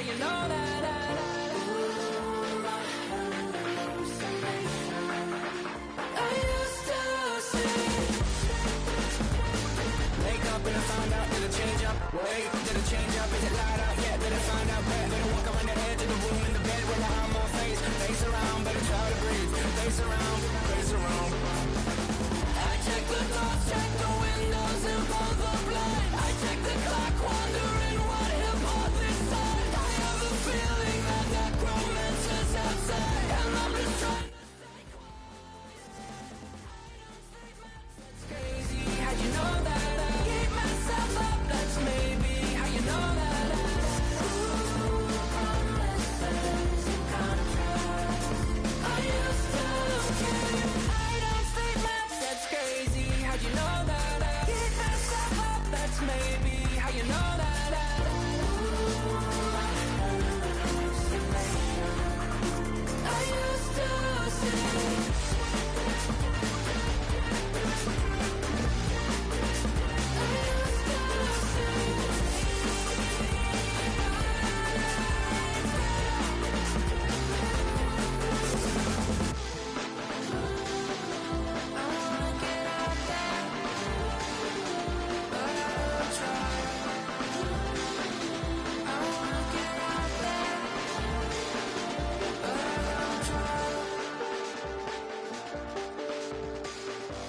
you know that? Ooh, my hallucination. I used to see. Wake up and I found out, did it change up? Wait, did it change up? Is it light out? Yeah, did it find out? Better walk around the edge of the room in the bed with my arm on face. Face around, better try to breathe. Face around, face around. I check the doors, check the windows and pull the blind. I check the clock, wondering what hit pull this time. I have a feeling that necromancer's is outside, and I'm just trying to stay quiet. It's crazy, how'd you know that? Keep myself up, that's maybe how you know that. Ooh, promises and contracts. I used to keep. I don't sleep much, that's crazy, how'd you know that? Keep myself up, that's maybe how you know that. Ooh, my hallucination. I used to see.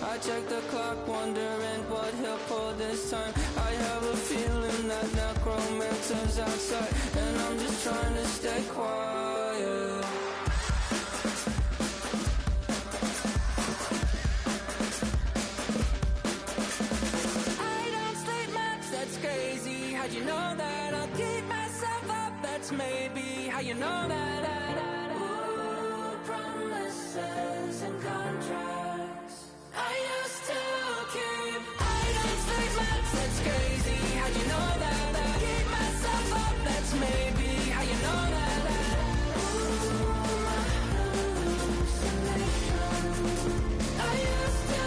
I check the clock, wondering what he'll pull this time. I have a feeling that necromancer's outside, and I'm just trying to stay quiet. I don't sleep much, that's crazy, how'd you know that? I'll keep myself up, that's maybe how you know that. Ooh, promises and contracts. I used to keep. I don't sleep much, that's crazy, how'd you know that? Keep myself up, that's maybe how you know that. Ooh, my hallucination. I used to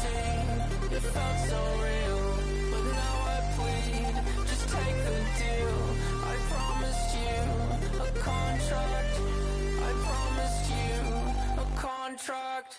see. It felt so real, but now I plead, just take the deal. I promised you a contract. I promised you a contract.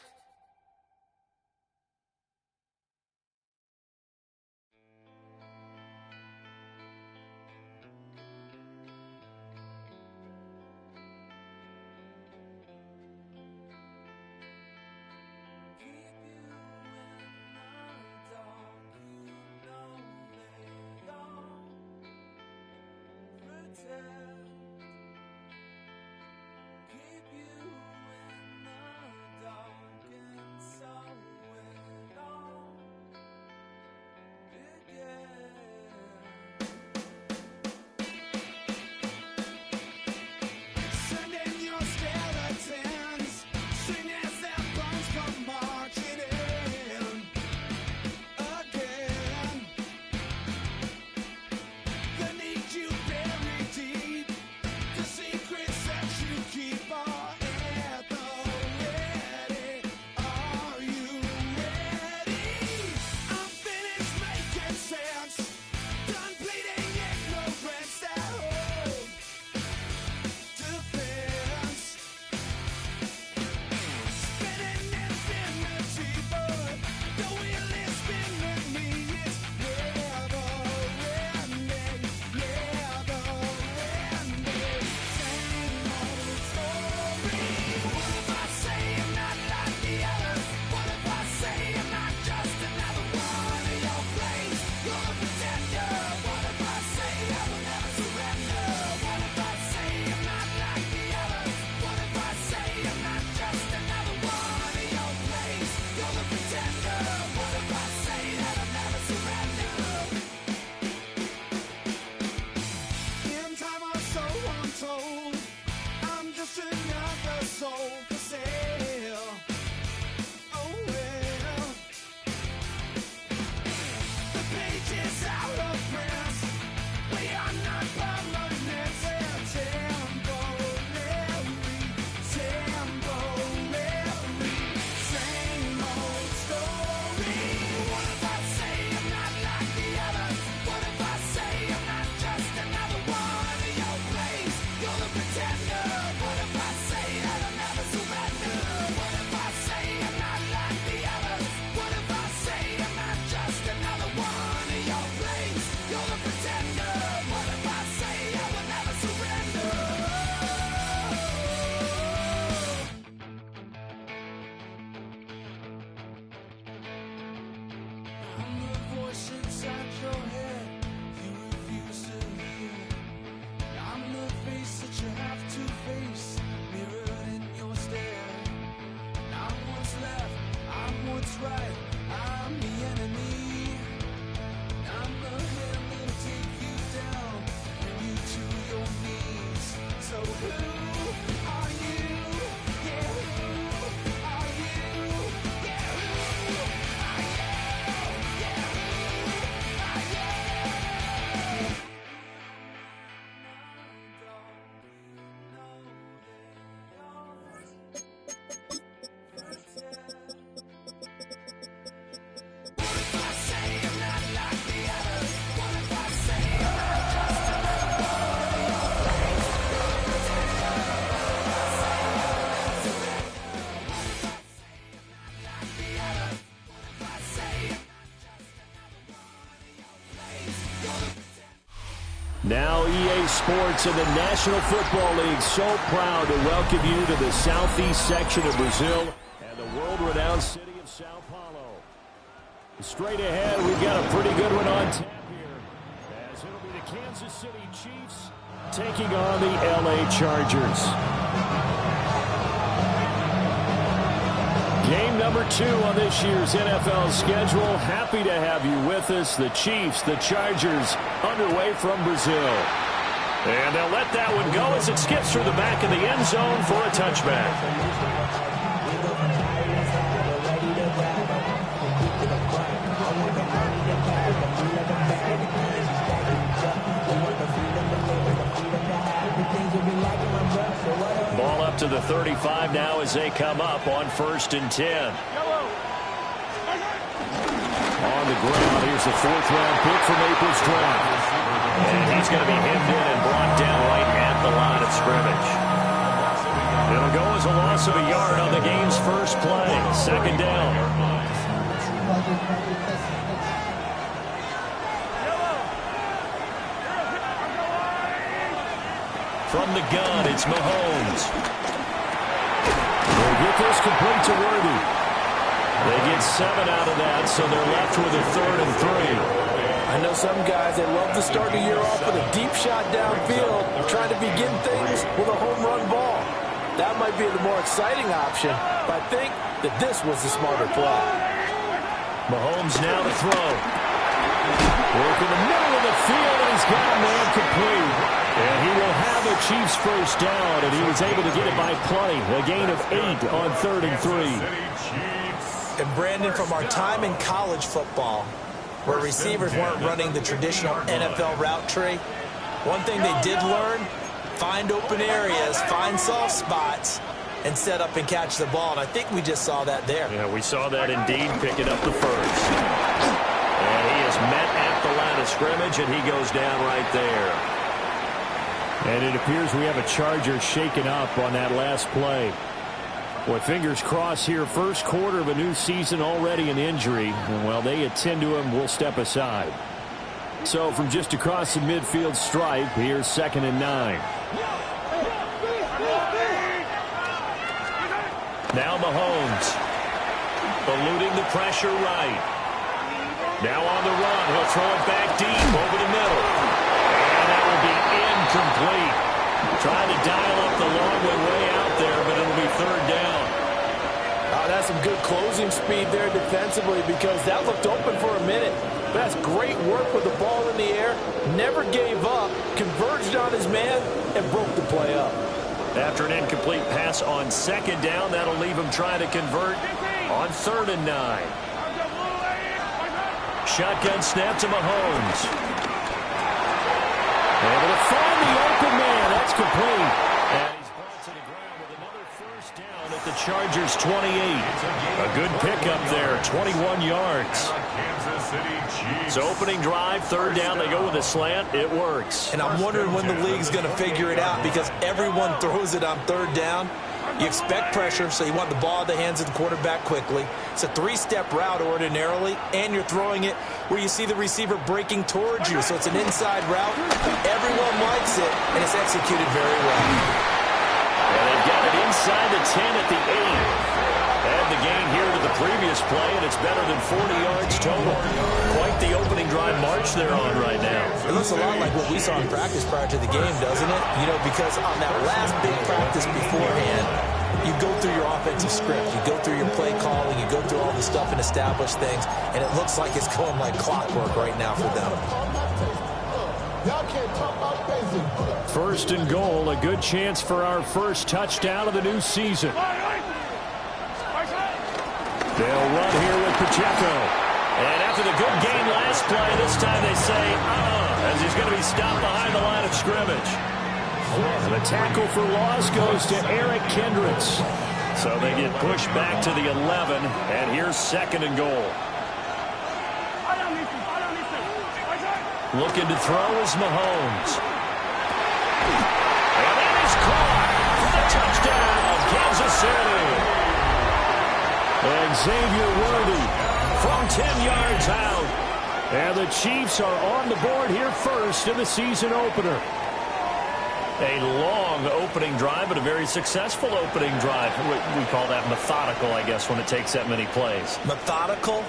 Deep Now EA Sports and the National Football League so proud to welcome you to the southeast section of Brazil and the world-renowned city of Sao Paulo. Straight ahead, we've got a pretty good one on tap here, as it'll be the Kansas City Chiefs taking on the LA Chargers. Game number 2 on this year's NFL schedule. Happy to have you with us. The Chiefs, the Chargers, underway from Brazil. And they'll let that one go as it skips through the back of the end zone for a touchback. Ball up to the 35 now as they come up on 1st and 10. On the ground, here's the 4th-round pick from April's draft. And he's going to be hemmed in and brought down right at the line of scrimmage. It'll go as a loss of a yard on the game's first play. 2nd down. From the gun, it's Mahomes. They'll get this complete to Worthy. They get 7 out of that, so they're left with a 3rd and 3. I know some guys, they love to start the year off with a deep shot downfield, trying to begin things with a home run ball. That might be the more exciting option, but I think that this was the smarter play. Mahomes now to throw. Work in the middle of the field, and he's got a man complete. And he will have a Chiefs first down, and he was able to get it by plenty. A gain of 8 on 3rd and 3. And Brandon, from our time in college football, where receivers weren't running the traditional NFL route tree, one thing they did learn, find open areas, find soft spots, and set up and catch the ball. And I think we just saw that there. Yeah, we saw that indeed, picking up the first. And he is met at the line of scrimmage, and he goes down right there. And it appears we have a Charger shaken up on that last play. Boy, fingers crossed here. First quarter of a new season, already an injury. And while they attend to him, we'll step aside. So from just across the midfield stripe, here's 2nd and 9. Now Mahomes. Eluding the pressure right. Now on the run. He'll throw it back deep over the middle. And that will be incomplete. Trying to dial up the long way out there, but it'll be 3rd down. That's some good closing speed there defensively, because that looked open for a minute. But that's great work with the ball in the air. Never gave up, converged on his man, and broke the play up. After an incomplete pass on 2nd down, that'll leave him trying to convert on 3rd and 9. Shotgun snap to Mahomes. Able to find the open man. That's complete. And he's brought to the ground with another first down at the Chargers' 28. A good pickup there, 21 yards. So opening drive, 3rd down, they go with a slant. It works. And I'm wondering when the league's going to figure it out, because everyone throws it on 3rd down. You expect pressure, so you want the ball in the hands of the quarterback quickly. It's a 3-step route ordinarily, and you're throwing it where you see the receiver breaking towards you. So it's an inside route. Everyone likes it, and it's executed very well. And they've got it inside the 10 at the 8. And the gain here to the previous play, and it's better than 40 yards total. Quite the opening drive march they're on right now. It looks a lot like what we saw in practice prior to the game, doesn't it? You know, because on that last big practice beforehand, you go through your offensive script, you go through your play calling, you go through all the stuff and establish things, and it looks like it's going like clockwork right now for them. 1st and goal, a good chance for our first touchdown of the new season. They'll run here with Pacheco. And after the good game last play, this time they say, as he's going to be stopped behind the line of scrimmage. And the tackle for loss goes to Eric Kendricks. So they get pushed back to the 11, and here's 2nd and goal. Looking to throw is Mahomes. And that is caught for the touchdown, Kansas City. And Xavier Worthy from 10 yards out. And the Chiefs are on the board here first in the season opener. A long opening drive, but a very successful opening drive. We call that methodical, I guess, when it takes that many plays. Methodical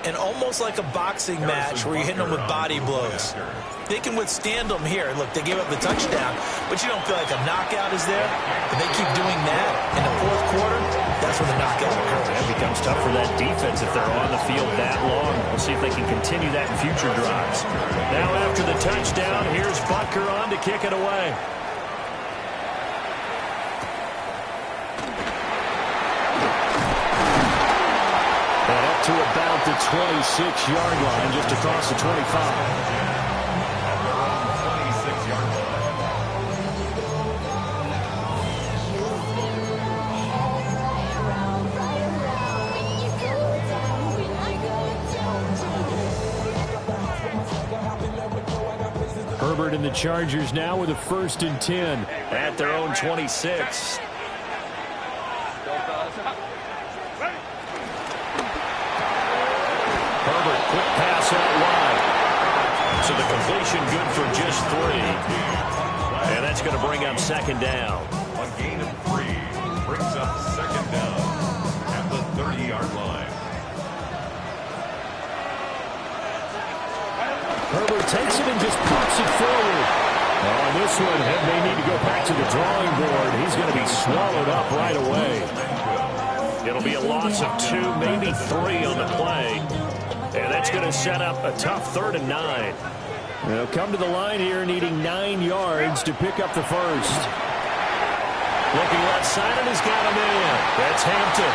and almost like a boxing match where you're hitting them with body blows. They can withstand them here. Look, they gave up the touchdown, but you don't feel like a knockout is there. If they keep doing that in the fourth quarter, that's when the knockout occurs. It becomes tough for that defense if they're on the field that long. We'll see if they can continue that in future drives. Now after the touchdown, here's Butker on to kick it away. And up to about the 26-yard line, just across the 25. Herbert and the Chargers now with a 1st and 10 at their own 26. Herbert, quick pass out wide. So the completion good for just 3. And that's going to bring up 2nd down. A gain of 3 brings up 2nd down at the 30-yard line. Herbert takes it and just pops it forward. On this one, he may need to go back to the drawing board. He's going to be swallowed up right away. It'll be a loss of 2, maybe 3 on the play. And that's going to set up a tough 3rd and 9. They'll come to the line here needing 9 yards to pick up the first. Looking left side, and he's got him in. That's Hampton.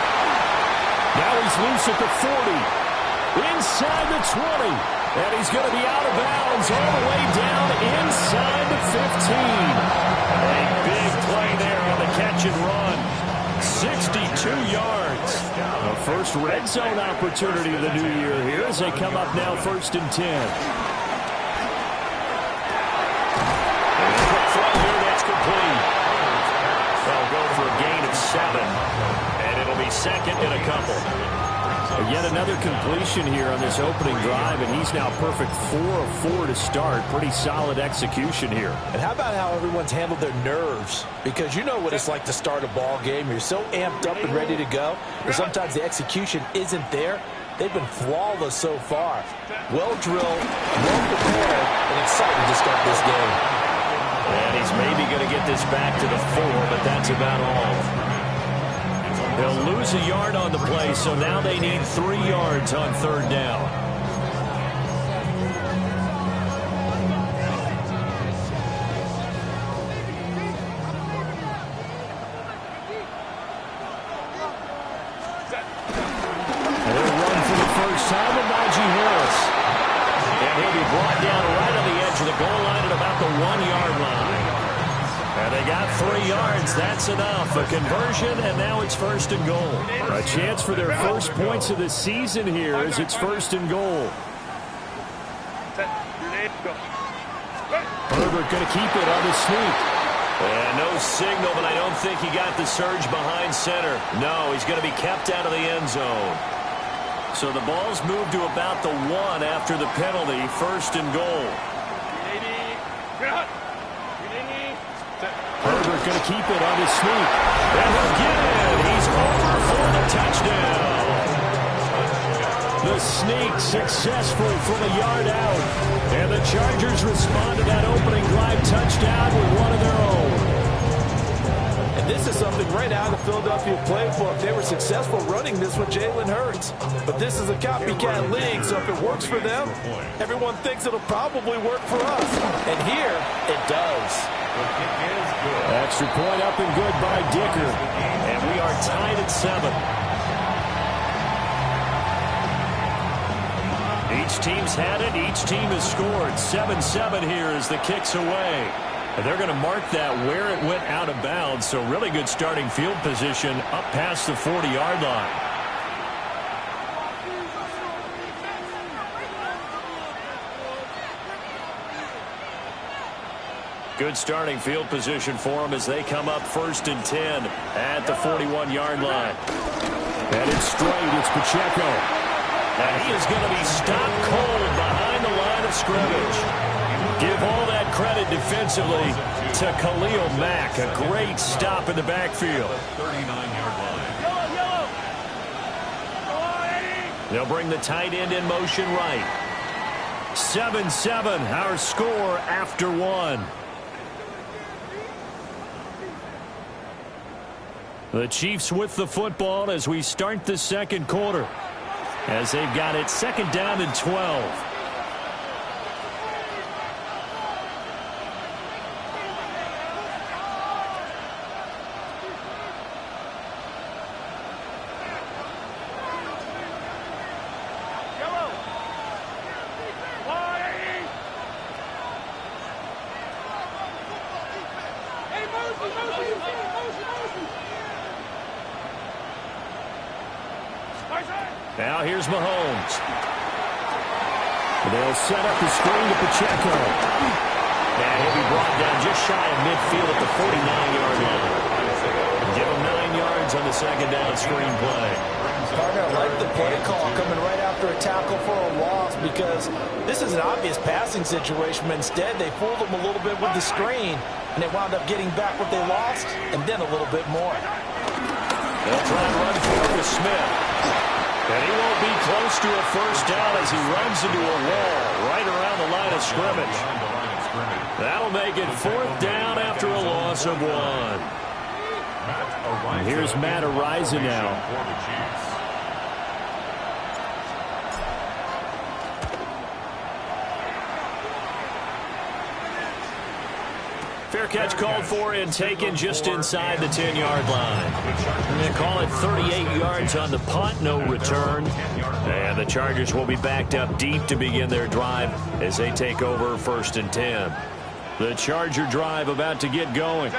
Now he's loose at the 40. Inside the 20. And he's going to be out of bounds all the way down inside the 15. A big play there on the catch and run. 62 yards. The first red zone opportunity of the new year here as they come up now 1st and 10. And a quick throw here, that's complete. They'll go for a gain of 7. And it'll be 2nd and a couple. Yet another completion here on this opening drive, and he's now perfect 4 of 4 to start. Pretty solid execution here. And how about how everyone's handled their nerves? Because you know what it's like to start a ball game. You're so amped up and ready to go, and sometimes the execution isn't there. They've been flawless so far. Well drilled, well prepared, and excited to start this game. And he's maybe going to get this back to the 4, but that's about all. They'll lose a yard on the play, so now they need 3 yards on 3rd down. And they'll run for the first time with Najee Harris. And he'll be brought down right on the edge of the goal line at about the 1-yard line. And they got 3 yards. That's enough. A conversion, and now it's 1st and goal. A chance for their first points of the season here as it's 1st and goal. Herbert going to keep it on the sneak. And no signal, but I don't think he got the surge behind center. No, he's going to be kept out of the end zone. So the ball's moved to about the 1 after the penalty. 1st and goal. Herbert going to keep it on his sneak. And he'll get it. He's over for the touchdown. The sneak successful from a yard out. And the Chargers respond to that opening drive touchdown with one of their own. And this is something right out of the Philadelphia playbook. They were successful running this with Jalen Hurts. But this is a copycat league, so if it works for them, everyone thinks it'll probably work for us. And here, it does. Extra point up and good by Dicker. And we are tied at 7. Each team's had it. Each team has scored. 7-7 here as the kick's away. And they're going to mark that where it went out of bounds. So really good starting field position up past the 40-yard line. Good starting field position for them as they come up 1st and 10 at the 41-yard line. And it's straight. It's Pacheco. And he is going to be stopped cold behind scrimmage. Give all that credit defensively to Khalil Mack. A great stop in the backfield. 39-yard line. They'll bring the tight end in motion right. 7-7, our score after one. The Chiefs with the football as we start the second quarter, as they've got it 2nd down and 12. Now here's Mahomes. They'll set up the screen to Pacheco. And he'll be brought down just shy of midfield at the 49-yard line. Give him 9 yards on the 2nd down screen play. Partner, I like the play call coming right after a tackle for a loss, because this is an obvious passing situation, but instead they fooled them a little bit with the screen, and they wound up getting back what they lost and then a little bit more. They'll try and run forward with Smith. And he won't be close to a first down as he runs into a wall right around the line of scrimmage. That'll make it 4th down after a loss of 1. And here's Matt Araiza now. Fair catch called for and taken just inside the 10-yard line. And they call it 38 yards on the punt, no return. And the Chargers will be backed up deep to begin their drive as they take over 1st and 10. The Charger drive about to get going.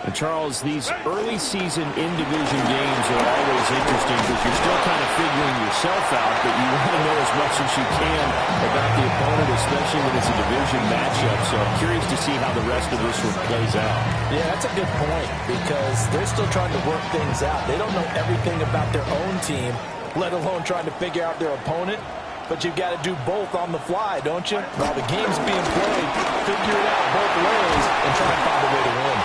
And Charles, these early season in-division games are always interesting because you're still kind of figuring yourself out, but you want to know as much as you can about the opponent, especially when it's a division matchup. So I'm curious to see how the rest of this one plays out. Yeah, that's a good point, because they're still trying to work things out. They don't know everything about their own team, let alone trying to figure out their opponent. But you've got to do both on the fly, don't you? While the game's being played, figure it out both ways and try to find a way to win.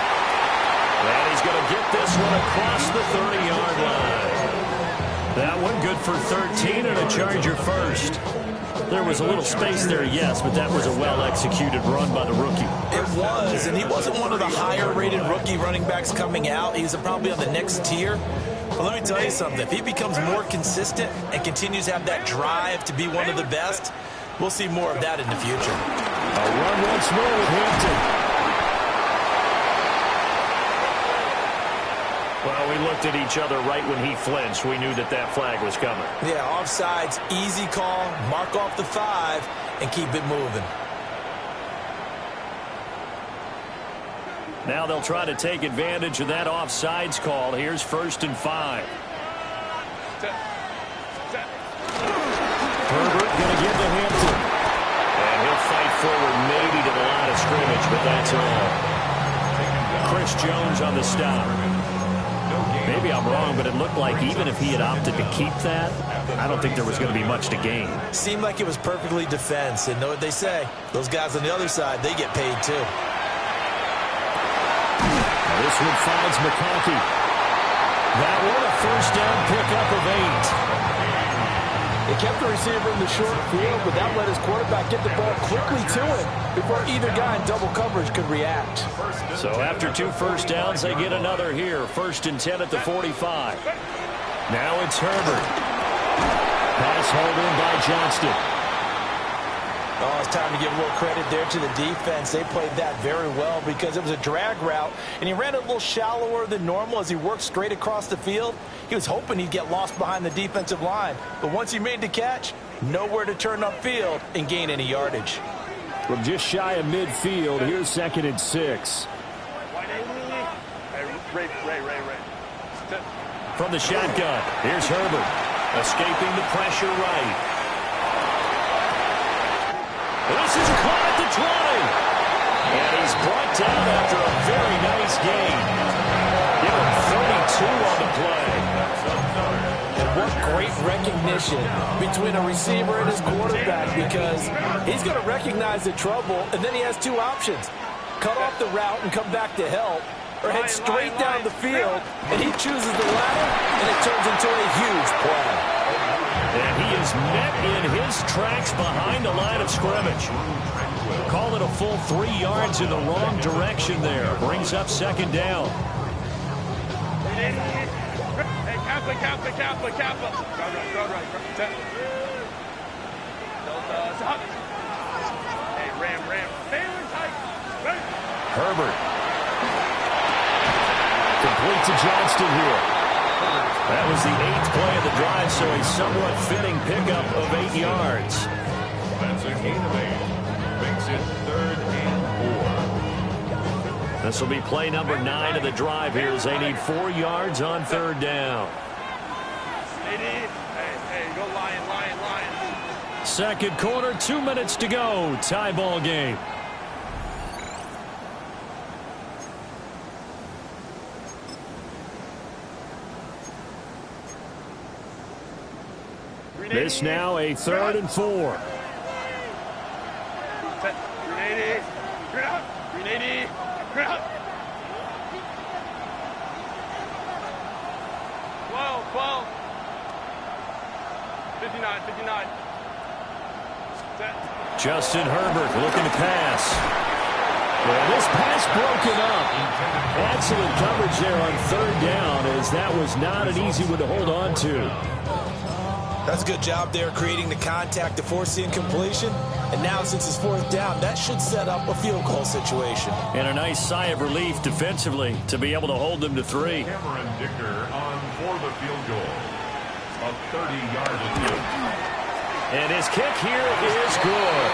And he's going to get this one across the 30-yard line. That one good for 13 and a Charger first. There was a little space there, yes, but that was a well-executed run by the rookie. It was, and he wasn't one of the higher-rated rookie running backs coming out. He's probably on the next tier. But let me tell you something. If he becomes more consistent and continues to have that drive to be one of the best, we'll see more of that in the future. A run once more with Hampton. Well, we looked at each other right when he flinched. We knew that that flag was coming. Yeah, offsides, easy call, mark off the 5, and keep it moving. Now they'll try to take advantage of that offsides call. Here's 1st and 5. Herbert going to give to Hampton. And he'll fight forward maybe to the line of scrimmage, but that's all. Chris Jones on the stop. Maybe I'm wrong, but it looked like even if he had opted to keep that, I don't think there was going to be much to gain. Seemed like it was perfectly defense. And know what they say? Those guys on the other side, they get paid too. This one finds McConkey. That one a first down pickup of 8. They kept the receiver in the short field, but that let his quarterback get the ball quickly to him before either guy in double coverage could react. So after 2 first downs, they get another here. 1st and 10 at the 45. Now it's Herbert. Pass hauled in by Johnston. Oh, it's time to give a little credit there to the defense. They played that very well because it was a drag route, and he ran a little shallower than normal as he worked straight across the field. He was hoping he'd get lost behind the defensive line, but once he made the catch, nowhere to turn upfield and gain any yardage. From just shy of midfield, here's 2nd and 6. From the shotgun, here's Herbert, escaping the pressure right. This is caught at the 20. And he's brought down after a very nice gain. Give him 32 on the play. And what great recognition recognition between a receiver and his quarterback, because he's going to recognize the trouble, and then he has two options. Cut off the route and come back to help, or head straight down the field, and he chooses the latter, and it turns into a huge play. And he is met in his tracks behind the line of scrimmage. Call it a full 3 yards in the wrong direction there. Brings up second down. Hey, Kappa. Hey, Ram. Herbert. Complete to Johnston here. That was the 8th play of the drive, so a somewhat fitting pickup of 8 yards. That's a gain of 8. Makes it 3rd and 4. This will be play number 9 of the drive here as they need 4 yards on 3rd down. Hey, go Lion. Second quarter, 2 minutes to go. Tie ball game. This now a 3rd and 4. 380. 380. 12. 59. Justin Herbert looking to pass. Well, this pass broken up. Excellent coverage there on 3rd down, as that was not an easy one to hold on to. That's a good job there creating the contact to force the incompletion. And now, since it's 4th down, that should set up a field goal situation. And a nice sigh of relief defensively to be able to hold them to 3. Cameron Dicker on for the field goal. A 30-yard attempt. And his kick here is good.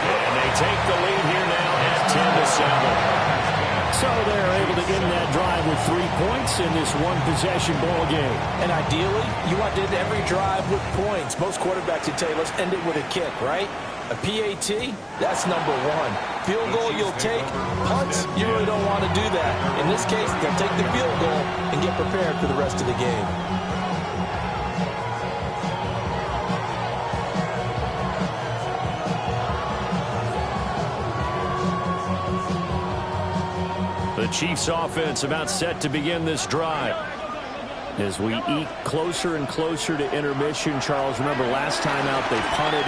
And they take the lead here now at 10-7. So they're able to end that drive with 3 points in this one-possession ball game. And ideally, you want to end every drive with points. Most quarterbacks would tell you, let's end it with a kick, right? A PAT, that's number 1. Field goal you'll take. Punts, you really don't want to do that. In this case, they'll take the field goal and get prepared for the rest of the game. The Chiefs offense about set to begin this drive. As we eke closer and closer to intermission, Charles, remember last time out they punted.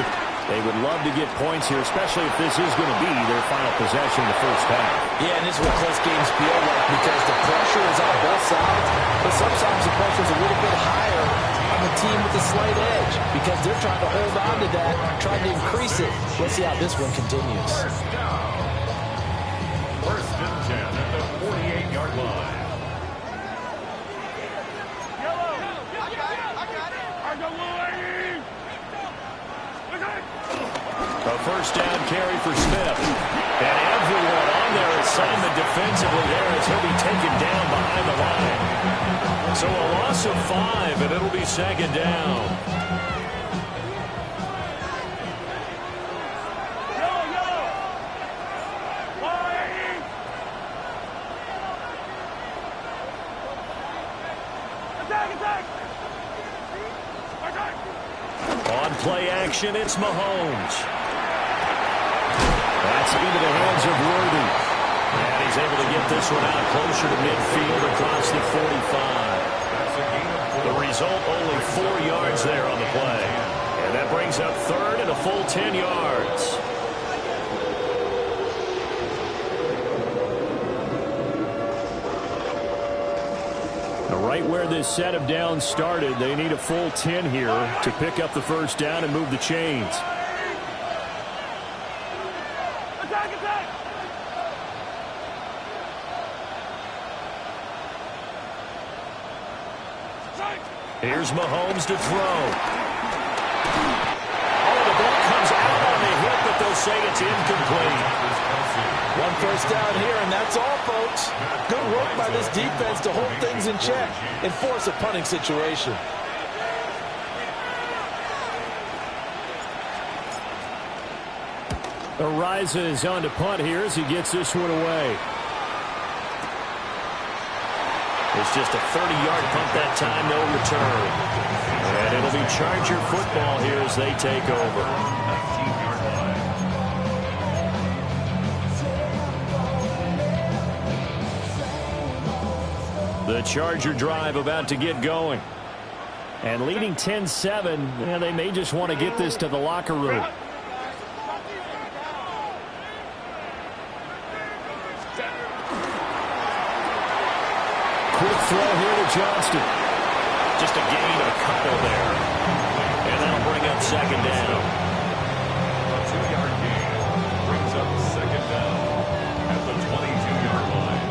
They would love to get points here, especially if this is going to be their final possession in the first half. Yeah, and this is what close games feel like, because the pressure is on both sides, but sometimes the pressure is a little bit higher on the team with the slight edge, because they're trying to hold on to that, trying to increase it. Let's see how this one continues. First and 10 at the 48-yard line. A first down carry for Smith. And everyone on their assignment defensively there as he'll be taken down behind the line. So a loss of 5, and it'll be second down. On play action, it's Mahomes. That's into the hands of Worthy. And he's able to get this one out closer to midfield across the 45. The result, only 4 yards there on the play. And that brings up third and a full 10 yards. Right where this set of downs started, they need a full 10 here to pick up the first down and move the chains. Here's Mahomes to throw. Oh, the ball comes out on the hit, but they'll say it's incomplete. One first down here, and that's all, folks. Good work by this defense to hold things in check and force a punting situation. Ariza is on to punt here as he gets this one away. It's just a 30-yard punt that time, no return. And it'll be Charger football here as they take over. 19-yard line. The Charger drive about to get going. And leading 10-7, and they may just want to get this to the locker room. Quick throw here to Johnston. Just a gain of a couple there. And that'll bring up second down. A 2-yard gain brings up second down at the 22-yard line.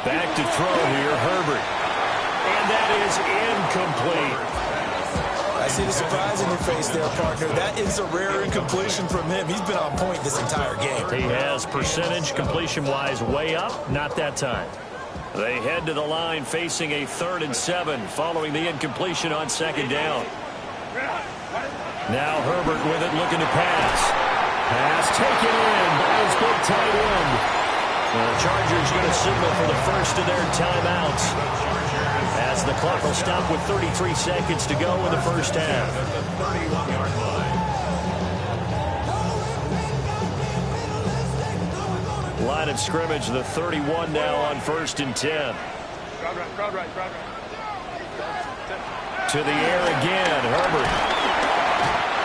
Back to throw here, Herbert. And that is incomplete. I see the surprise in your face there, partner. That is a rare incompletion from him. He's been on point this entire game. He has percentage completion-wise way up, not that time. They head to the line facing a 3rd and 7 following the incompletion on second down. Now Herbert with it, looking to pass. Pass taken in by his big tight end. The Chargers going to signal for the first of their timeouts as the clock will stop with 33 seconds to go in the first half. At the 31-yard line. Line of scrimmage, the 31 now on 1st and 10. Crowd right. To the air again, Herbert.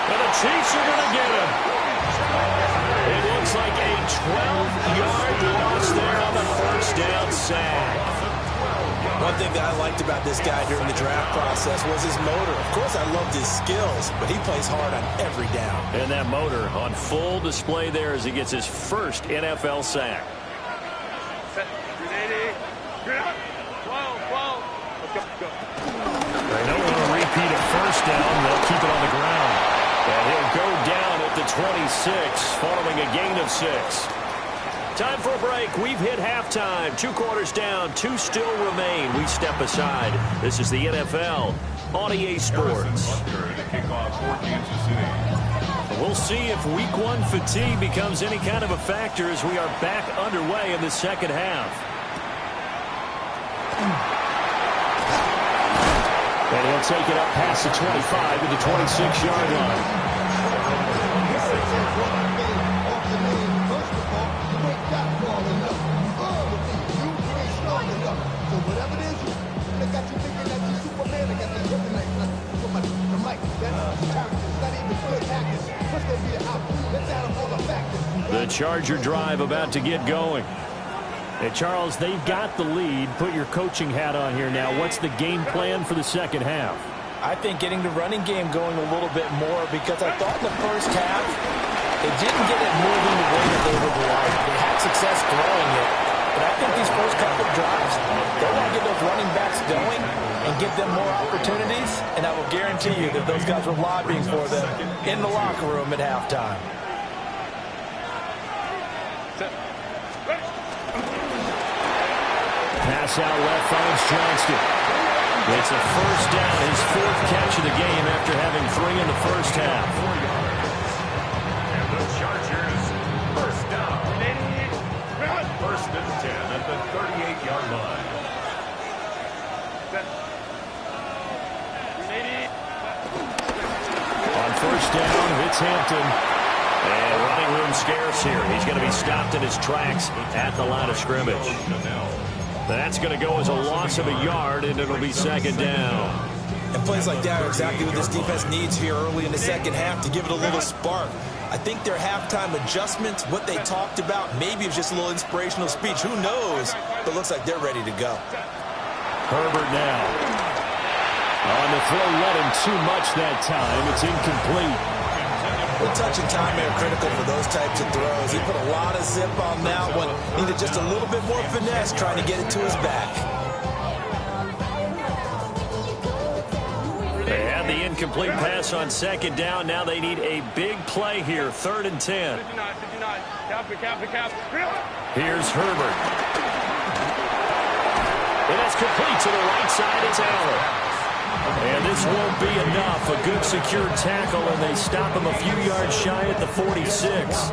And the Chiefs are going to get him. It looks like a 12-yard loss there on the first down sack. One thing that I liked about this guy during the draft process was his motor. Of course, I loved his skills, but he plays hard on every down. And that motor on full display there as he gets his first NFL sack. Set. 380. 12. Let's go. They don't want to repeat a first down. They'll keep it on the ground. And he'll go down at the 26 following a gain of 6. Time for a break. We've hit halftime. 2 quarters down. 2 still remain. We step aside. This is the NFL on EA Sports. We'll see if Week 1 fatigue becomes any kind of a factor as we are back underway in the second half. And he'll take it up past the 25 to the 26-yard line. The Charger drive about to get going. Hey, Charles, they've got the lead. Put your coaching hat on here now. What's the game plan for the second half? I think getting the running game going a little bit more because I thought in the first half they didn't get it moving the way that they would like. They had success throwing it. But I think these first couple of drives, they want to get those running backs going and give them more opportunities. And I will guarantee you that those guys were lobbying for them in the locker room at halftime. Pass out left finds Johnston. It's a first down, his 4th catch of the game after having 3 in the first half. And the Chargers, first down. 1st and 10 at the 38-yard line. On first down, it's Hampton. And running room scarce here. He's going to be stopped in his tracks at the line of scrimmage. That's going to go as a loss of a yard, and it'll be second down. And plays like that are exactly what this defense needs here early in the second half to give it a little spark. I think their halftime adjustments, what they talked about, maybe it's just a little inspirational speech. Who knows? But it looks like they're ready to go. Herbert now. On the throw, let him too much that time. It's incomplete. The touch and time are critical for those types of throws. He put a lot of zip on that one. Needed just a little bit more finesse trying to get it to his back. They had the incomplete pass on second down. Now they need a big play here. 3rd and 10. 59. Here's Herbert. And that's complete to the right side. It's Allen. And this won't be enough. A good secure tackle, and they stop him a few yards shy at the 46.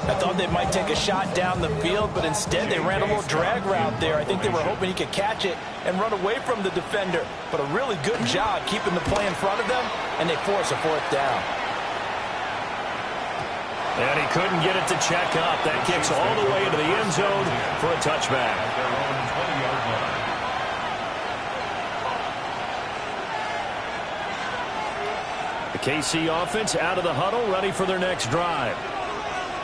I thought they might take a shot down the field, but instead they ran a little drag route there. I think they were hoping he could catch it and run away from the defender. But a really good job keeping the play in front of them, and they force a fourth down. And he couldn't get it to check up. That kicks all the way into the end zone for a touchback. Their own 20-yard line. The KC offense out of the huddle, ready for their next drive.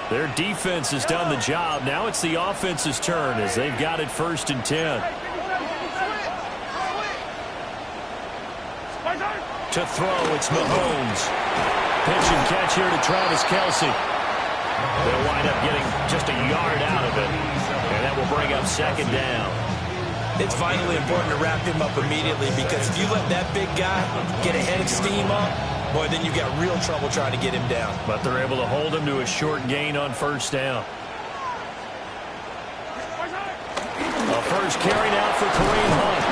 Their defense has done the job. Now it's the offense's turn as they've got it 1st and 10. To throw, it's Mahomes. Pitch and catch here to Travis Kelce. They'll wind up getting just a yard out of it, and that will bring up 2nd down. It's vitally important to wrap him up immediately, because if you let that big guy get a head of steam up, boy, then you've got real trouble trying to get him down. But they're able to hold him to a short gain on 1st down. A first carry now for Kareem Hunt.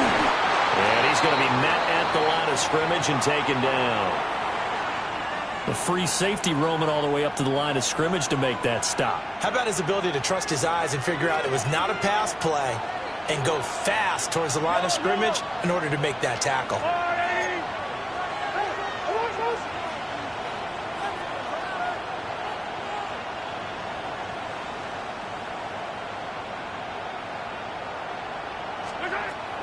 And he's going to be met at the line of scrimmage and taken down. The free safety roaming all the way up to the line of scrimmage to make that stop. How about his ability to trust his eyes and figure out it was not a pass play and go fast towards the line of scrimmage in order to make that tackle.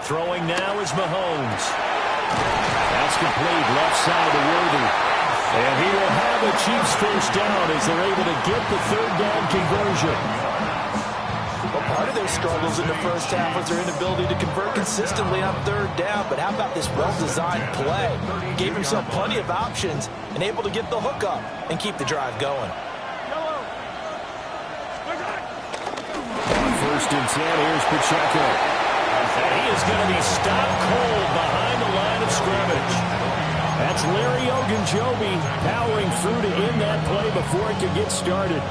Throwing now is Mahomes. That's complete, left side to Worthy. And he will have a Chiefs first down as they're able to get the 3rd down conversion. Well, part of their struggles in the first half was their inability to convert consistently on 3rd down. But how about this well-designed play? Gave himself plenty of options and able to get the hook up and keep the drive going. On 1st and 10, here's Pacheco. And he is going to be stopped cold behind the line of scrimmage. That's Larry Ogunjobi powering through to end that play before it could get started.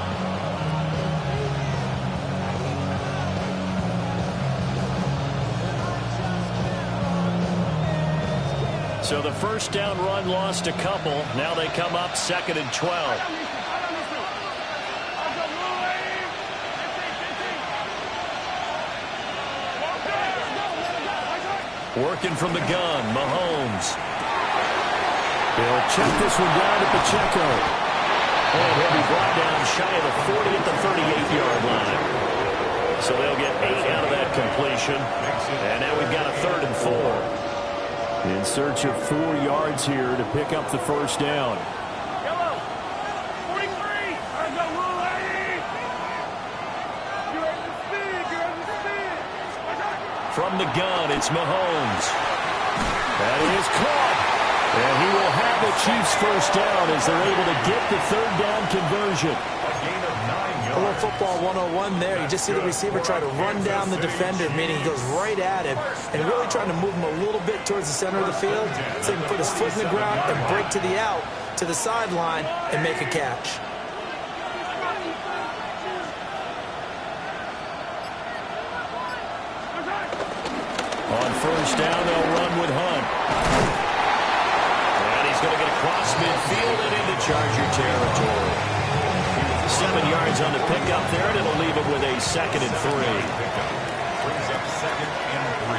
So the 1st down run lost a couple. Now they come up 2nd and 12. Working from the gun, Mahomes. He'll check this one down to Pacheco. And he'll be brought down shy of the 40 at the 38-yard line. So they'll get 8 out of that completion. And now we've got a 3rd and 4. In search of 4 yards here to pick up the 1st down. From the gun, it's Mahomes. That is caught. And he will have the Chiefs first down as they're able to get the 3rd down conversion. A gain of 9 yards. A little football 101 there. You just see the receiver try to run down the defender, meaning he goes right at him and really trying to move him a little bit towards the center of the field so he can put his foot in the ground and break to the out, to the sideline, and make a catch. On 1st down, they'll run with Hunt. And he's going to get across midfield and into Charger territory. 7 yards on the pickup there, and it'll leave it with a 2nd and 3. Brings up 2nd and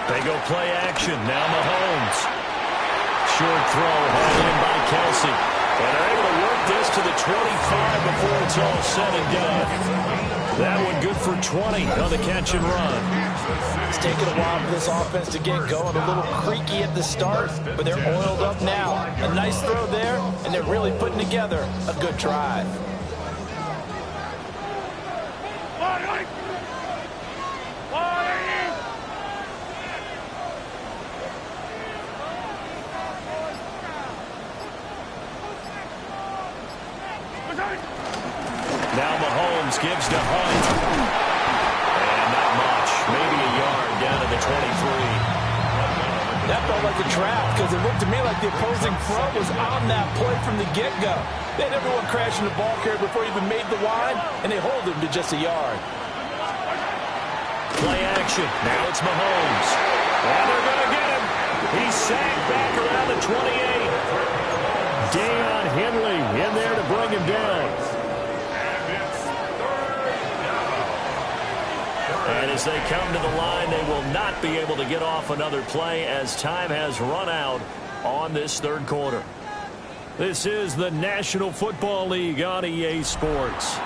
3. They go play action. Now Mahomes. Short throw, hauled in by Kelce. And they're able to work this to the 25 before it's all said and done. That one good for 20 on the catch and run. It's taken a while for this offense to get going. A little creaky at the start, but they're oiled up now. A nice throw there, and they're really putting together a good drive. Now Mahomes gives to Hunt. And not much. Maybe a yard down to the 23. That felt like a trap because it looked to me like the opposing front was on that play from the get-go. They had everyone crashing the ball carrier before he even made the line, and they hold him to just a yard. Play action. Now it's Mahomes. And they're going to get him. He's sacked back around the 28. Deion Henley in there to bring him down. And as they come to the line, they will not be able to get off another play as time has run out on this third quarter. This is the National Football League on EA Sports.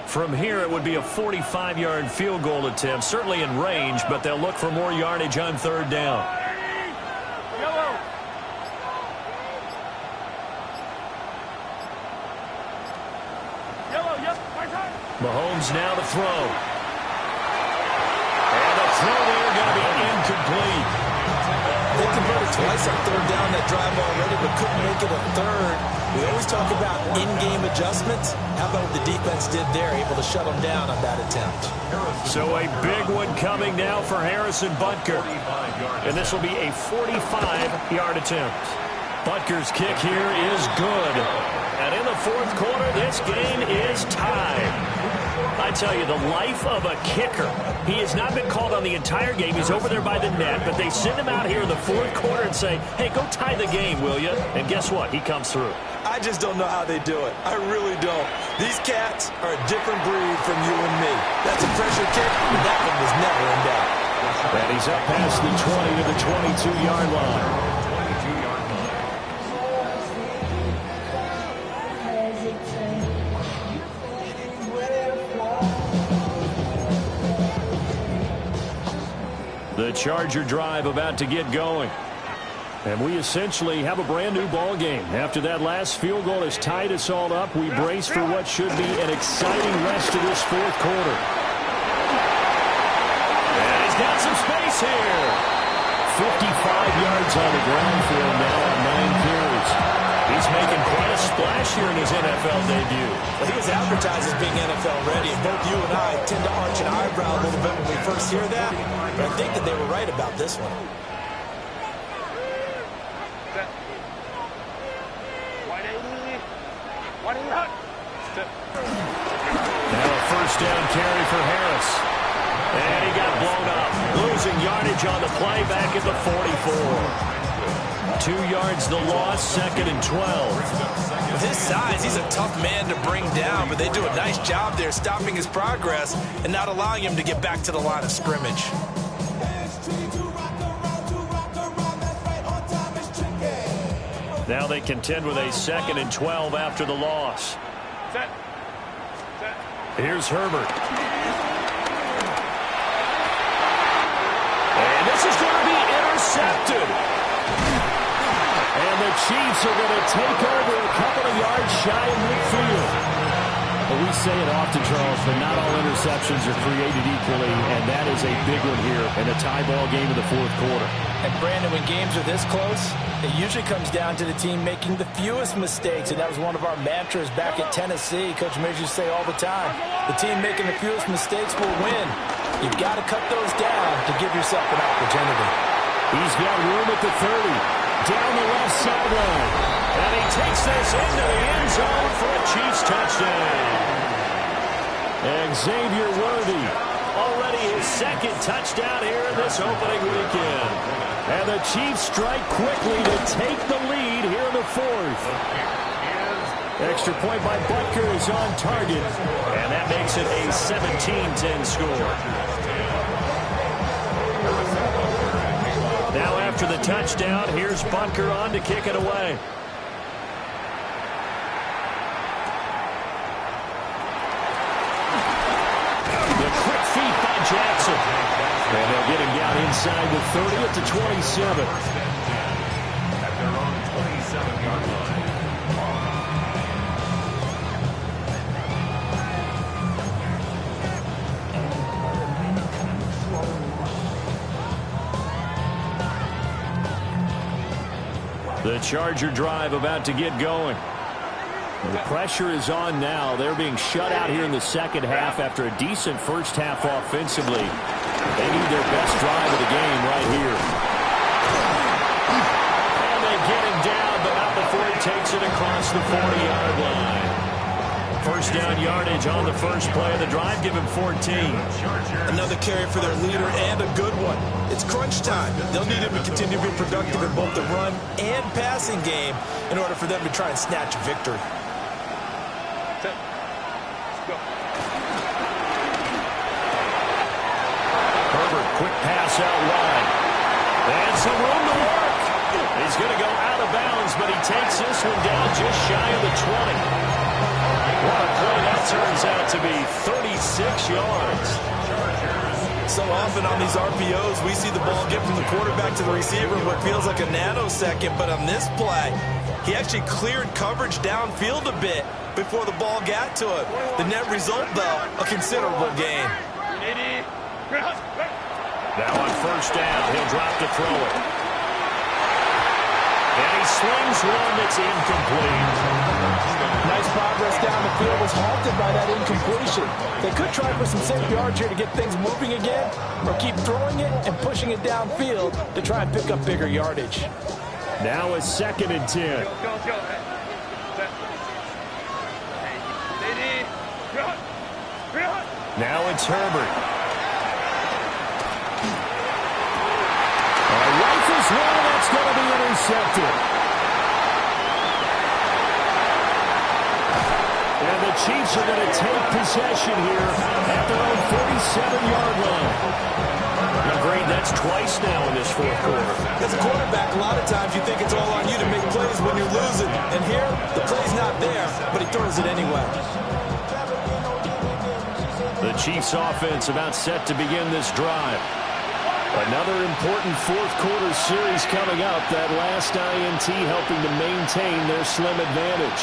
From here, it would be a 45-yard field goal attempt, certainly in range, but they'll look for more yardage on third down. Mahomes now to throw. And the throw there going to be incomplete. They converted twice on third down that drive already, but couldn't make it a third. We always talk about in-game adjustments. How about what the defense did there, able to shut them down on that attempt? So a big one coming now for Harrison Butker. And this will be a 45-yard attempt. Butker's kick here is good. And in the fourth quarter, this game is tied. I tell you, the life of a kicker. He has not been called on the entire game. He's over there by the net, but they send him out here in the fourth quarter and say, hey, go tie the game, will you? And guess what? He comes through. I just don't know how they do it. I really don't. These cats are a different breed from you and me. That's a pressure kick, but that one was never in doubt. And he's up past the 20 to the 22-yard line. The Charger drive about to get going. And we essentially have a brand new ball game. After that last field goal has tied us all up, we brace for what should be an exciting rest of this fourth quarter. And he's got some space here. 55 yards on the ground for him now on 9 carries. He's making quite a splash here in his NFL debut. Well, he was advertised as being NFL ready, and both you and I tend to arch an eyebrow a little bit when we first hear that. But I think that they were right about this one. Now a first down carry for Harris. And he got blown up. Losing yardage on the play back at the 44. 2 yards the loss, second and 12. With his size, he's a tough man to bring down, but they do a nice job there stopping his progress and not allowing him to get back to the line of scrimmage. Now they contend with a second and 12 after the loss. Here's Herbert. And this is going to be intercepted. And the Chiefs are going to take over a couple of yards shy of midfield. Well, we say it often, Charles, but not all interceptions are created equally, and that is a big one here in a tie ball game in the fourth quarter. And Brandon, when games are this close, it usually comes down to the team making the fewest mistakes, and that was one of our mantras back at Tennessee. Coach Mears used to say all the time, the team making the fewest mistakes will win. You've got to cut those down to give yourself an opportunity. He's got room at the 30. Down the left sideline. And he takes this into the end zone for a Chiefs touchdown. Xavier Worthy, already his second touchdown here in this opening weekend. And the Chiefs strike quickly to take the lead here in the fourth. Extra point by Butker is on target. And that makes it a 17-10 score. Now after the touchdown, here's Butker on to kick it away. The quick feet by Jackson. And they'll get him down inside the 30 at the 27. At their own 27-yard line. The Charger drive about to get going. The pressure is on now. They're being shut out here in the second half after a decent first half offensively. They need their best drive of the game right here. And they get him down, but not before he takes it across the 40-yard line. First down yardage on the first play of the drive. Give him 14. Another carry for their leader and a good one. It's crunch time. They'll need him to continue to be productive in both the run and passing game in order for them to try and snatch a victory. Herbert, quick pass out wide. And some room to work. He's going to go out of bounds, but he takes this one down just shy of the 20. What a play that turns out to be, 36 yards. So often on these RPOs, we see the ball get from the quarterback to the receiver in what feels like a nanosecond, but on this play, he actually cleared coverage downfield a bit before the ball got to him. The net result, though, a considerable gain. Now on first down, he'll drop to throw it. And he slings one that's incomplete. Nice progress down the field was halted by that incompletion. They could try for some safe yards here to get things moving again, or keep throwing it and pushing it downfield to try and pick up bigger yardage. Now it's 2nd and 10. Now it's Herbert. Rifles one, that's going to be intercepted. And the Chiefs are going to take possession here at their own 47-yard line. Agreed, that's twice now in this fourth quarter. As a quarterback, a lot of times you think it's all on you to make plays when you're losing. And here, the play's not there, but he throws it anyway. The Chiefs offense about set to begin this drive. Another important fourth quarter series coming up. That last INT helping to maintain their slim advantage.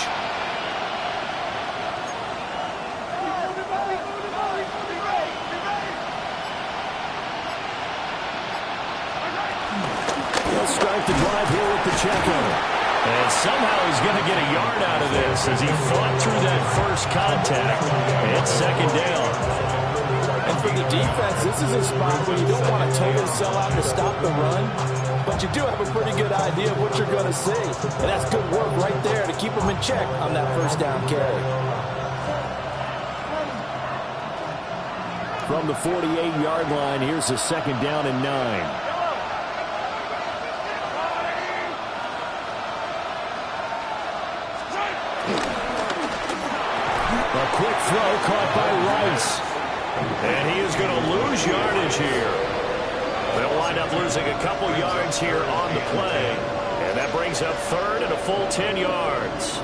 He'll start the drive here with the check on it. And somehow he's going to get a yard out of this as he fought through that first contact. It's 2nd down. And for the defense, this is a spot where you don't want to totally sell out to stop the run, but you do have a pretty good idea of what you're going to see. And that's good work right there to keep them in check on that first down carry. From the 48-yard line, here's a 2nd down and 9. A quick throw caught by Rice. And he is going to lose yardage here. They'll wind up losing a couple yards here on the play. And that brings up 3rd and a full 10 yards.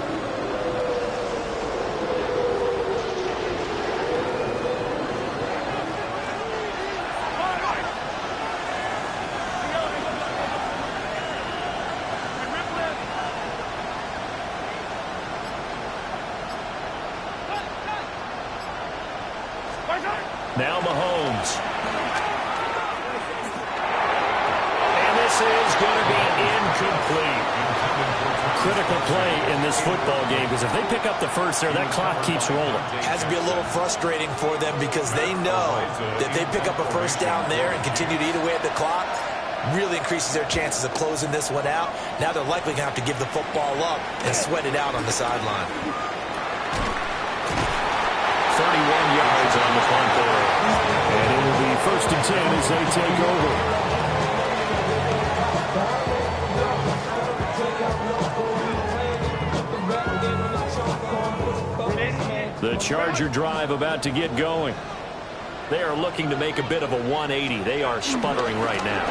Now Mahomes. And this is going to be incomplete. Critical play in this football game because if they pick up the first there, that clock keeps rolling. Has to be a little frustrating for them because they know that they pick up a first down there and continue to eat away at the clock, really increases their chances of closing this one out. Now they're likely going to have to give the football up and sweat it out on the sideline. 31 yards on the punt there. And it will be 1st and 10 as they take over. The Charger drive about to get going. They are looking to make a bit of a 180. They are sputtering right now.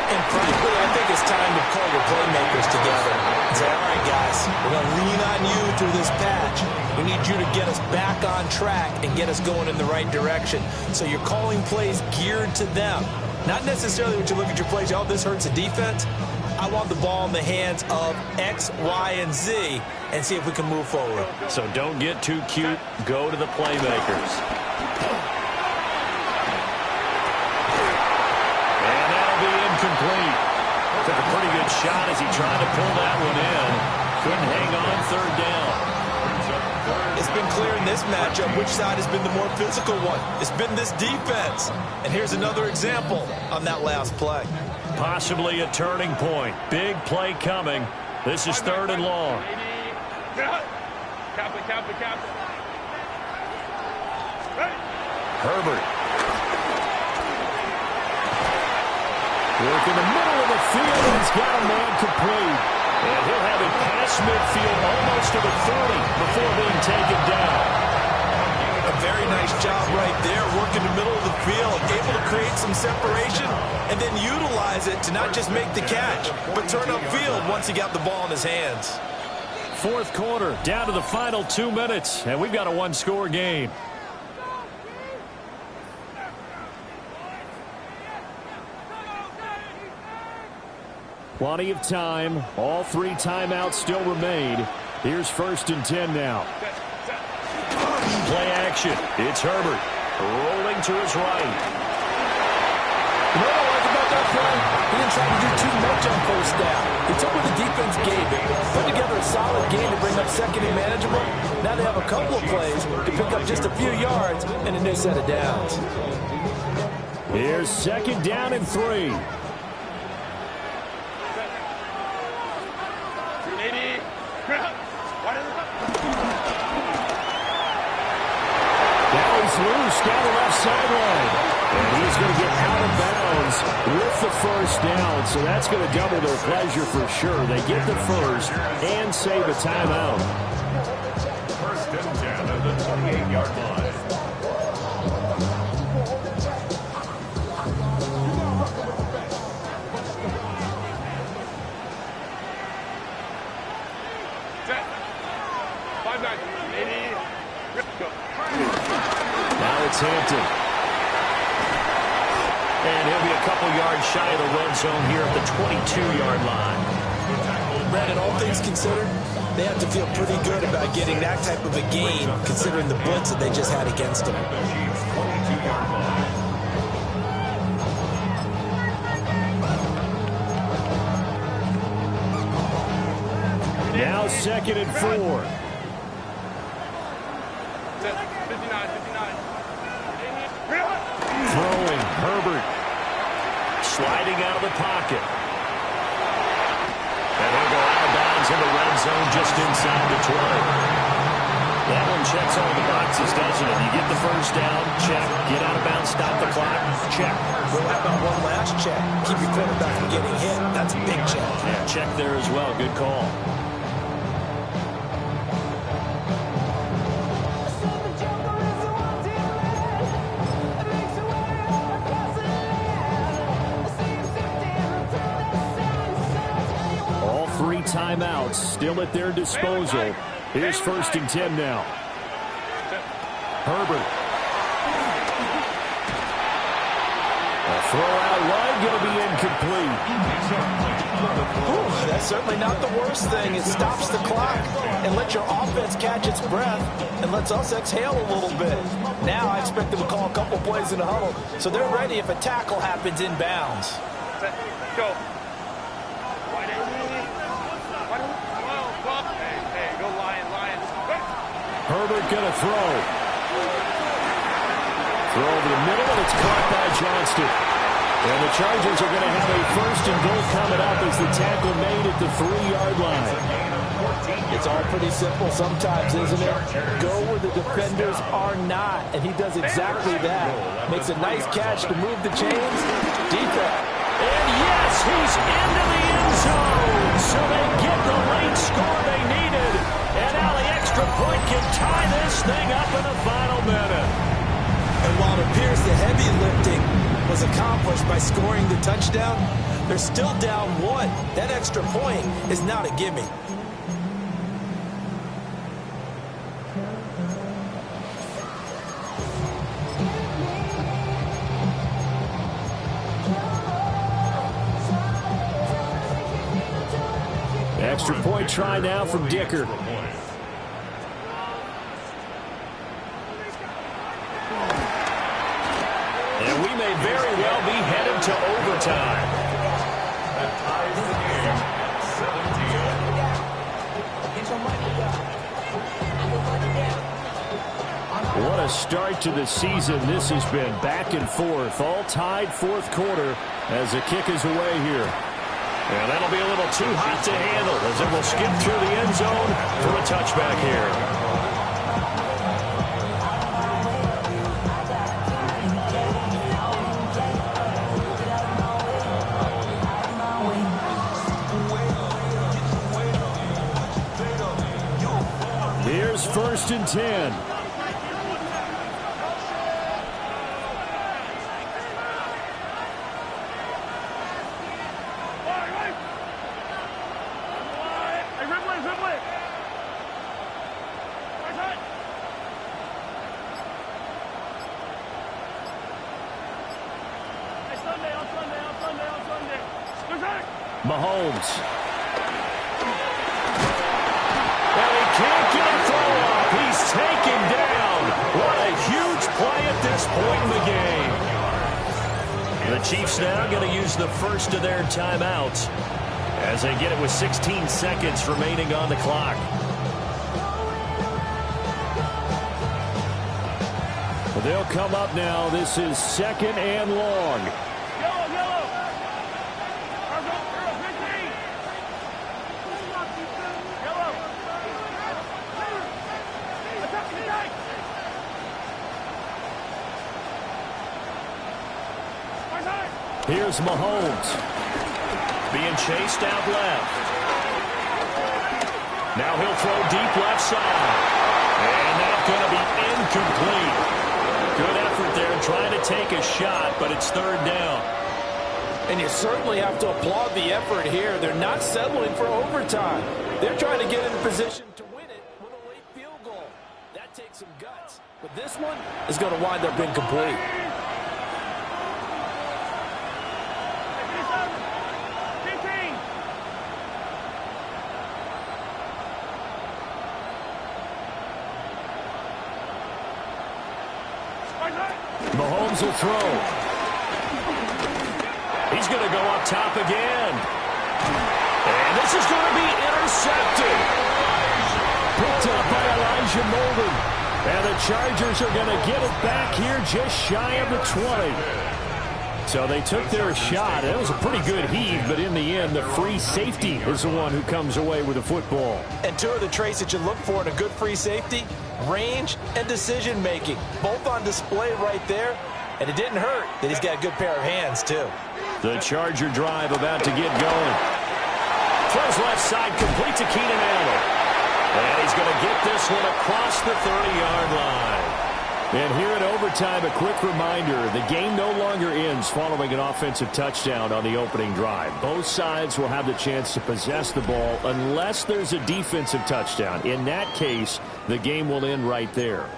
And frankly, I think it's time to pull your playmakers together and say, all right, guys, we're going to lean on you through this patch. We need you to get us back on track and get us going in the right direction. So you're calling plays geared to them. Not necessarily when you look at your plays, oh, this hurts the defense. I want the ball in the hands of X, Y, and Z and see if we can move forward. So don't get too cute. Go to the playmakers. And that'll be incomplete. Took a pretty good shot as he tried to pull that one in. Couldn't hang on third down. It's been clear in this matchup which side has been the more physical one. It's been this defense. And here's another example on that last play. Possibly a turning point. Big play coming. This is third and long. Herbert. Work in the middle of the field, and he's got a man complete. And he'll have it past midfield almost to the 30 before being taken down. A very nice job right there, working the middle of the field, able to create some separation, and then utilize it to not just make the catch, but turn upfield once he got the ball in his hands. Fourth quarter, down to the final 2 minutes, and we've got a one-score game. Plenty of time. All 3 timeouts still remain. Here's 1st and 10 now. Play action. It's Herbert rolling to his right. You know what I like about that play? He didn't try to do too much on first down. He took what the defense gave him, put together a solid game to bring up second and manageable. Now they have a couple of plays to pick up just a few yards and a new set of downs. Here's 2nd down and 3. Now he's loose down the left sideline. And he's going to get out of bounds with the first down. So that's going to double their pleasure for sure. They get the first and save a timeout. 1st and 10 at the 28-yard line. Now it's Hampton. And he'll be a couple yards shy of the red zone here at the 22-yard line. Brandon, all things considered, they have to feel pretty good about getting that type of a gain, considering the blitz that they just had against them. Chiefs 22-yard line. Now 2nd and 4. 59. Throwing, Herbert. Sliding out of the pocket. And he'll go out of bounds in the red zone just inside the 20. That one checks all the boxes, doesn't it? You get the first down, check. Get out of bounds, stop the clock, check. Well, how about one last check? Keep your quarterback from getting hit. That's a big check. Yeah, check there as well. Good call. Timeouts still at their disposal. Here's 1st and 10 now. Herbert. A throw out wide going to be incomplete. Ooh, that's certainly not the worst thing. It stops the clock and lets your offense catch its breath and lets us exhale a little bit. Now I expect them to call a couple plays in the huddle so they're ready if a tackle happens inbounds. Go. Hey, go Lions. Herbert going to throw. Throw over the middle, and it's caught by Johnston. And the Chargers are going to have a 1st and goal coming up as the tackle made at the 3-yard line. It's all pretty simple sometimes, isn't it? Go where the defenders are not, and he does exactly that. Makes a nice catch to move the chains. Defense. And yes, he's into the end zone. So they get the late score they needed. And now the extra point can tie this thing up in the final minute. And while it appears the heavy lifting was accomplished by scoring the touchdown, they're still down 1. That extra point is not a gimme. Extra point try now from Dicker. And we may very well be headed to overtime. What a start to the season this has been. Back and forth, all tied fourth quarter as the kick is away here. And that'll be a little too hot to handle as it will skip through the end zone for a touchback here. Here's 1st and 10. Mahomes. And he can't get a throw off. He's taken down. What a huge play at this point in the game. The Chiefs now going to use the first of their timeouts as they get it with 16 seconds remaining on the clock. Well, they'll come up now. This is 2nd and long. Here's Mahomes. Being chased out left. Now he'll throw deep left side. And that's going to be incomplete. Good effort there trying to take a shot, but it's 3rd down. And you certainly have to applaud the effort here. They're not settling for overtime. They're trying to get in a position to win it with a late field goal. That takes some guts. But this one is going to wind up incomplete. Mahomes will throw. He's going to go up top again. And this is going to be intercepted. Picked up by Elijah Molden. And the Chargers are going to get it back here just shy of the 20. So they took their shot. It was a pretty good heave, but in the end, the free safety is the one who comes away with the football. And two of the traits that you look for in a good free safety, range and decision-making. Both on display right there. And it didn't hurt that he's got a good pair of hands, too. The Charger drive about to get going. Throws left side, complete to Keenan Allen. And he's going to get this one across the 30-yard line. And here in overtime, a quick reminder, the game no longer ends following an offensive touchdown on the opening drive. Both sides will have the chance to possess the ball unless there's a defensive touchdown. In that case, the game will end right there.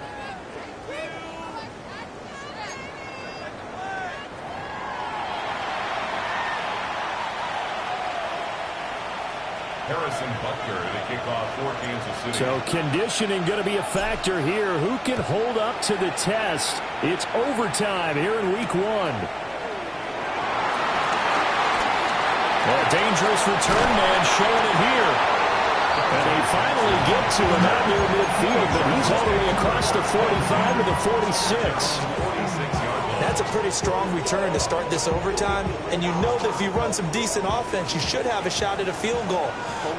Harrison Butker to kick off for Kansas City. So conditioning going to be a factor here. Who can hold up to the test? It's overtime here in week 1. Well, dangerous return man showing it here. And they finally get to him out near midfield, but he's all the way across the 45 to the 46. That's a pretty strong return to start this overtime. And you know that if you run some decent offense, you should have a shot at a field goal.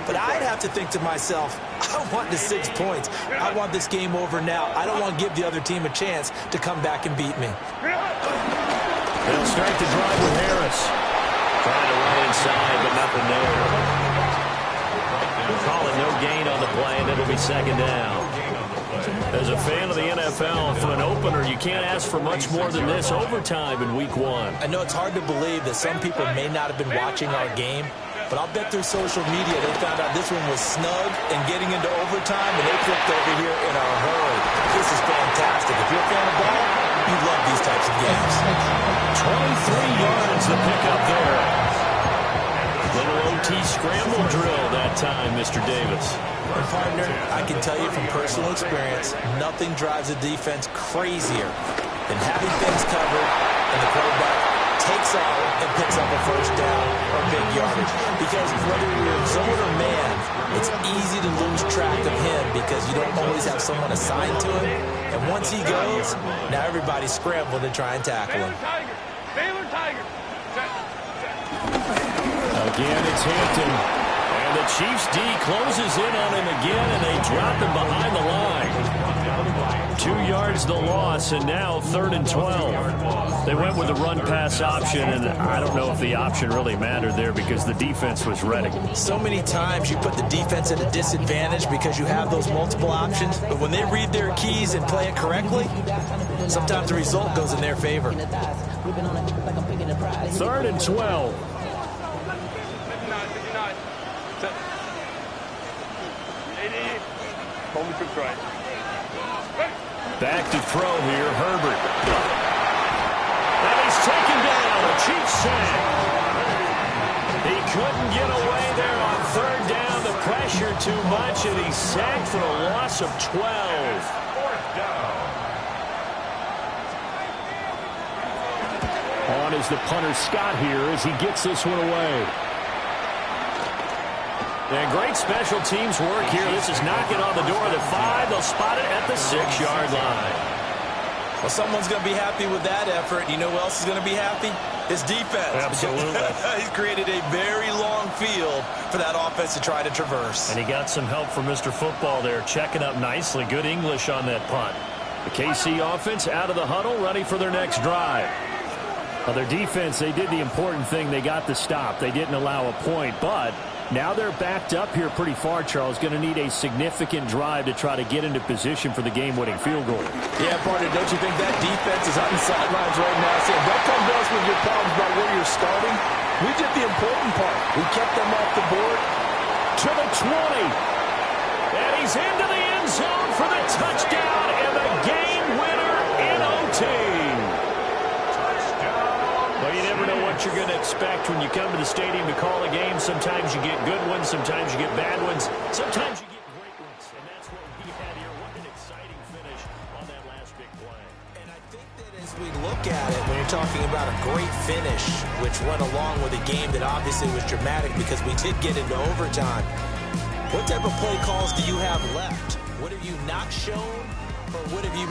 But I'd have to think to myself, I want the 6 points. I want this game over now. I don't want to give the other team a chance to come back and beat me. They'll start the drive with Harris. Trying to run inside, but nothing there. We'll call it no gain on the play, and it'll be 2nd down. As a fan of the NFL, for an opener, you can't ask for much more than this overtime in week 1. I know it's hard to believe that some people may not have been watching our game, but I'll bet through social media they found out this one was snug and getting into overtime, and they flipped over here in a hurry. This is fantastic. If you're a fan of ball, you love these types of games. 23 yards the pickup there. Little OT scramble drill that time, Mr. Davis. And partner, I can tell you from personal experience, nothing drives a defense crazier than having things covered and the quarterback takes off and picks up a first down or big yardage. Because whether you're in zone or man, it's easy to lose track of him because you don't always have someone assigned to him. And once he goes, now everybody's scrambling to try and tackle him. Baylor Tiger. Again, it's Hampton. And the Chiefs D closes in on him again, and they drop him behind the line. 2 yards the loss, and now 3rd and 12. They went with the run-pass option, and I don't know if the option really mattered there because the defense was ready. So many times you put the defense at a disadvantage because you have those multiple options, but when they read their keys and play it correctly, sometimes the result goes in their favor. 3rd and 12. 59. 80. Hold me to right. Back to throw here, Herbert. And he's taken down, a cheap sack. He couldn't get away there on 3rd down. The pressure too much, and he's sacked for a loss of 12. On is the punter Scott here as he gets this one away. And great special teams work here. This is knocking on the door of the 5. They'll spot it at the 6-yard line. Well, someone's going to be happy with that effort. You know who else is going to be happy? His defense. Absolutely. He's created a very long field for that offense to try to traverse. And he got some help from Mr. Football there, checking up nicely. Good English on that punt. The KC offense out of the huddle, ready for their next drive. Well, their defense, they did the important thing. They got the stop. They didn't allow a point, but now they're backed up here pretty far, Charles. Going to need a significant drive to try to get into position for the game-winning field goal. Yeah, partner, don't you think that defense is on the sidelines right now saying, don't come to us with your problems about where you're starting. We did the important part. We kept them off the board. To the 20. And he's into the end zone for the touchdown and the game winner in OT. Well, you never know what you're going to expect when you come to the stadium to call a game. Sometimes you get good ones. Sometimes you get bad ones. Sometimes you get great ones. And that's what we had here. What an exciting finish on that last big play. And I think that as we look at it, when you're talking about a great finish, which went along with a game that obviously was dramatic because we did get into overtime, what type of play calls do you have left? What have you not shown, or what have you